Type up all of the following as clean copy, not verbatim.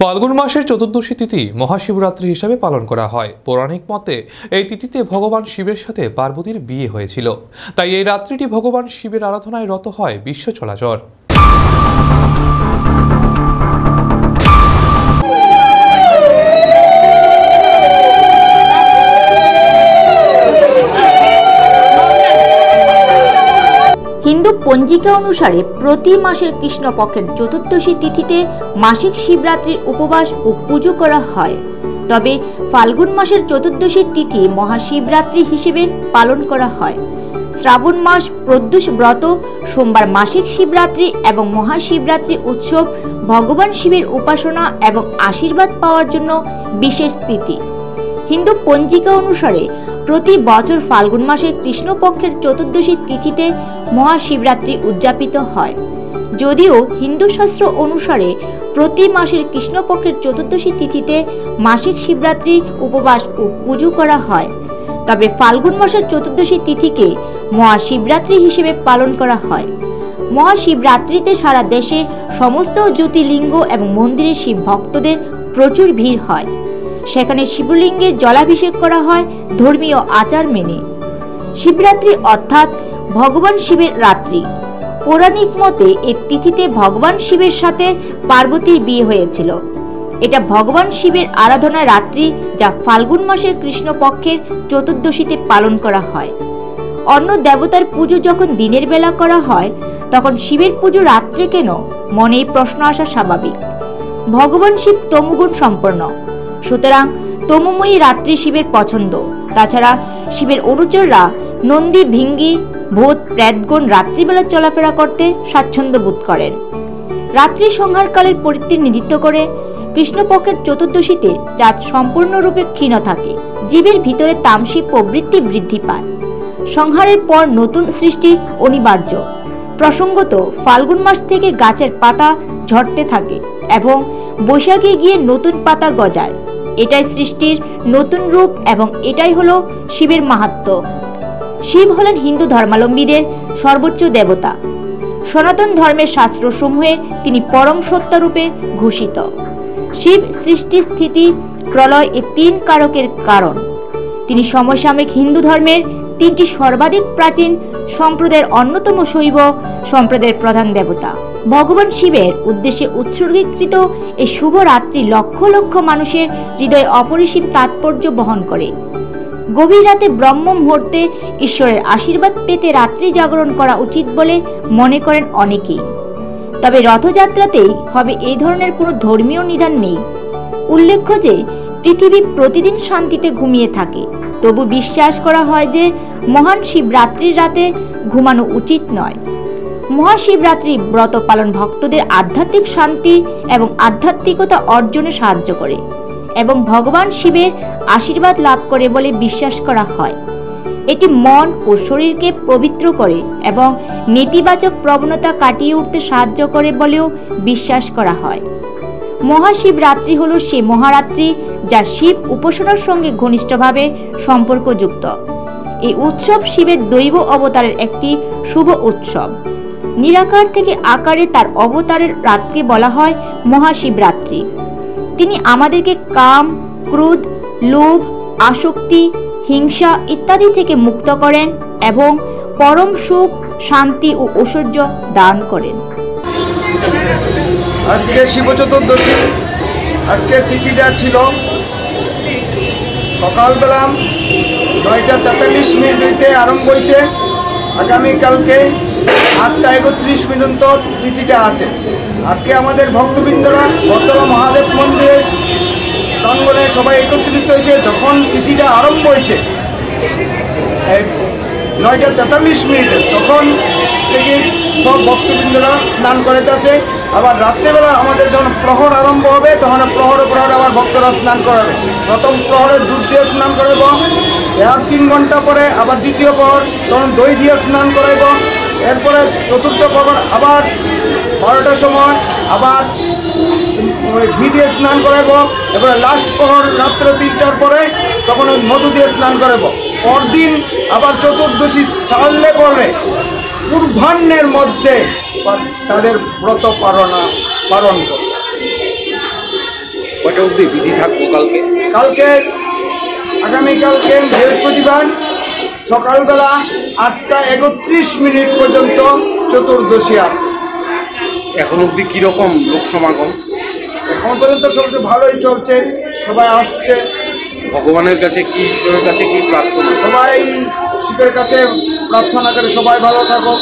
ফাল্গুন মাসের চতুর্দশী তিথি মহাশিবরাত্রি হিসাবে পালন করা হয়। পৌরাণিক মতে এই তিথিতে ভগবান শিবের সাথে পার্বতীর বিয়ে হয়েছিল, তাই এই রাত্রিটি ভগবান শিবের আরাধনায় রত হয় বিশ্ব চরাচর। হিন্দু পঞ্জিকা অনুসারে প্রতি মাসের কৃষ্ণপক্ষের চতুর্দশী তিথিতে মাসিক শিবরাত্রির উপবাস ও পুজো করা হয়। তবে ফাল্গুন মাসের চতুর্দশী তিথি মহাশিবরাত্রি হিসেবে পালন করা হয়। শ্রাবণ মাস প্রদোষ ব্রত, সোমবার মাসিক শিবরাত্রি এবং মহাশিবরাত্রি উৎসব ভগবান শিবের উপাসনা এবং আশীর্বাদ পাওয়ার জন্য বিশেষ তিথি। হিন্দু পঞ্জিকা অনুসারে প্রতি বছর ফাল্গুন মাসের কৃষ্ণপক্ষের চতুর্দশী তিথিতে মহাশিবরাত্রি উদযাপিত হয়। যদিও হিন্দু শাস্ত্র অনুসারে প্রতি মাসের কৃষ্ণপক্ষের চতুর্দশী তিথিতে মাসিক শিবরাত্রি উপবাস ও পুজো করা হয়, তবে ফাল্গুন মাসের চতুর্দশী তিথিকে মহাশিবরাত্রি হিসেবে পালন করা হয়। মহাশিবরাত্রিতে সারা দেশে সমস্ত জ্যোতির্লিঙ্গ এবং মন্দিরে শিব ভক্তদের প্রচুর ভিড় হয়। সেখানে শিবলিঙ্গের জলাভিষেক করা হয় ধর্মীয় আচার মেনে। শিবরাত্রি অর্থাৎ ভগবান শিবের রাত্রি। পৌরাণিক মতে এই তিথিতে ভগবান শিবের সাথে পার্বতীর বিয়ে হয়েছিল। এটা ভগবান শিবের আরাধনার রাত্রি, যা ফাল্গুন মাসের কৃষ্ণপক্ষের চতুর্দশীতে পালন করা হয়। অন্য দেবতার পুজো যখন দিনের বেলা করা হয়, তখন শিবের পুজো রাত্রে কেন, মনে এই প্রশ্ন আসা স্বাভাবিক। ভগবান শিব তমোগুণ সম্পন্ন, সুতরাং তমোময়ী রাত্রি শিবের পছন্দ। তাছাড়া শিবের অনুচররা নন্দী, ভিঙ্গি, ভূত, প্রেতগণ রাত্রিবেলা চলাফেরা করতে স্বাচ্ছন্দ্য বোধ করেন। রাত্রি সংহারকালের প্রতিনিধিত্ব করে কৃষ্ণপক্ষের চতুর্দশীতে চাঁদ সম্পূর্ণরূপে ক্ষীণ থাকে। জীবের ভিতরে তামসিক প্রবৃত্তি বৃদ্ধি পায়। সংহারের পর নতুন সৃষ্টি অনিবার্য। প্রসঙ্গত ফাল্গুন মাস থেকে গাছের পাতা ঝরতে থাকে এবং বৈশাখে গিয়ে নতুন পাতা গজায়। এটাই সৃষ্টির নতুন রূপ এবং এটাই হলো শিবের মাহাত্ম্য। শিব হলেন হিন্দু ধর্মাবলম্বীদের সর্বোচ্চ দেবতা। সনাতন ধর্মের শাস্ত্রসমূহে তিনি পরম সত্তারূপে ঘোষিত। শিব সৃষ্টি, স্থিতি, প্রলয় এই তিন কারকের কারণ। তিনি সমসাময়িক হিন্দু ধর্মের তিনটি সর্বাধিক প্রাচীন সম্প্রদায়ের অন্যতম শৈব সম্প্রদায়ের প্রধান দেবতা। ভগবান শিবের উদ্দেশ্যে উৎসর্গীকৃত এই শুভ রাত্রি লক্ষ লক্ষ মানুষের হৃদয়ে অপরিসীম তাৎপর্য বহন করে। গভীর রাতে ব্রহ্ম মুহূর্তে ঈশ্বরের আশীর্বাদ পেতে রাত্রি জাগরণ করা উচিত বলে মনে করেন অনেকেই। তবে রথযাত্রাতেই হবে এই ধরনের কোনো ধর্মীয় নিদান নেই। উল্লেখ্য যে পৃথিবী প্রতিদিন শান্তিতে ঘুমিয়ে থাকে, তবু বিশ্বাস করা হয় যে মহান শিবরাত্রির রাতে ঘুমানো উচিত নয়। মহাশিবরাত্রি ব্রত পালন ভক্তদের আধ্যাত্মিক শান্তি এবং আধ্যাত্মিকতা অর্জনে সাহায্য করে এবং ভগবান শিবের আশীর্বাদ লাভ করে বলে বিশ্বাস করা হয়। এটি মন ও শরীরকে পবিত্র করে এবং নেতিবাচক প্রবণতা কাটিয়ে উঠতে সাহায্য করে বলেও বিশ্বাস করা হয়। মহাশিবরাত্রি হলো সে মহারাত্রি যা শিব উপাসনার সঙ্গে ঘনিষ্ঠভাবে সম্পর্কযুক্ত। এই উৎসব শিবের দৈব অবতারের একটি শুভ উৎসব। নিরাকার থেকে আকারে তার অবতারের রাতকে বলা হয় মহাশিবরাত্রি। তিনি আমাদেরকে কাম, ক্রোধ, লোভ, আসক্তি, হিংসা ইত্যাদি থেকে মুক্ত করেন এবং পরম সুখ, শান্তি ও ঐশ্বর্য দান করেন। আজকে শিব চতুর্দশী। আজকের তিথিটা ছিল সকালবেলা 9:43 হইতে আরম্ভ হয়েছে। আগামীকালকে 8:31 তিথিটা আছে। আজকে আমাদের ভক্তবৃন্দরা বটতলা মহাদেব মন্দিরের প্রাঙ্গণে সবাই একত্রিত হয়েছে। যখন তিথিটা আরম্ভ হয়েছে 9:43 তখন থেকে সব ভক্তবৃন্দরা স্নান করাইতেছে। আবার রাত্রেবেলা আমাদের যখন প্রহর আরম্ভ হবে, তখন প্রহরে আবার ভক্তরা স্নান করাবে। প্রথম প্রহরে দুধ দিয়ে স্নান করাইব, আর 3 ঘন্টা পরে আবার দ্বিতীয় প্রহর, তখন দই দিয়ে স্নান করাইব। এরপরে চতুর্থ প্রহর আবার 12টার সময় আবার ঘি দিয়ে স্নান করাইব। এরপরে লাস্ট প্রহর রাত্রে 3টার পরে তখন মধু দিয়ে স্নান করাইব। পরদিন আবার চতুর্দশী সারলে পরে পূর্বাহ্নের মধ্যে তাদের ব্রত পালন করবে। কয়টা অবধি তিথি থাকবো কালকে? কালকে আগামীকালকে বৃহস্পতিবার সকালবেলা 8:31 পর্যন্ত চতুর্দশী আছে। এখন অবধি কিরকম লোক সমাগম? এখন পর্যন্ত সবচেয়ে ভালোই চলছে, সবাই আসছে। ভগবানের কাছে কি, ঈশ্বরের কাছে কি প্রার্থনা? সবাই শিবের কাছে প্রার্থনা করে সবাই ভালো থাকো,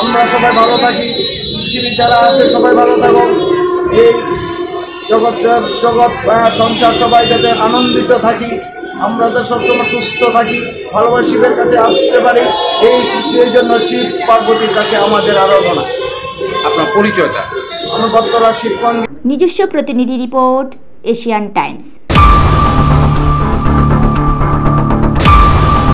আমরা সবাই ভালো থাকি, পৃথিবীর যারা আছে সবাই ভালো থাকো, এই জগৎ সংসার সবাই যাতে আনন্দিত থাকি, আমরা তো সবসময় সুস্থ থাকি, ভালোভাবে শিবের কাছে আসতে পারি, সেই জন্য শিব পার্বতীর কাছে আমাদের আরাধনা। আপনার পরিচয়টা? আমার ভক্তরা শিব নিজস্ব প্রতিনিধি রিপোর্ট, এশিয়ান টাইমস।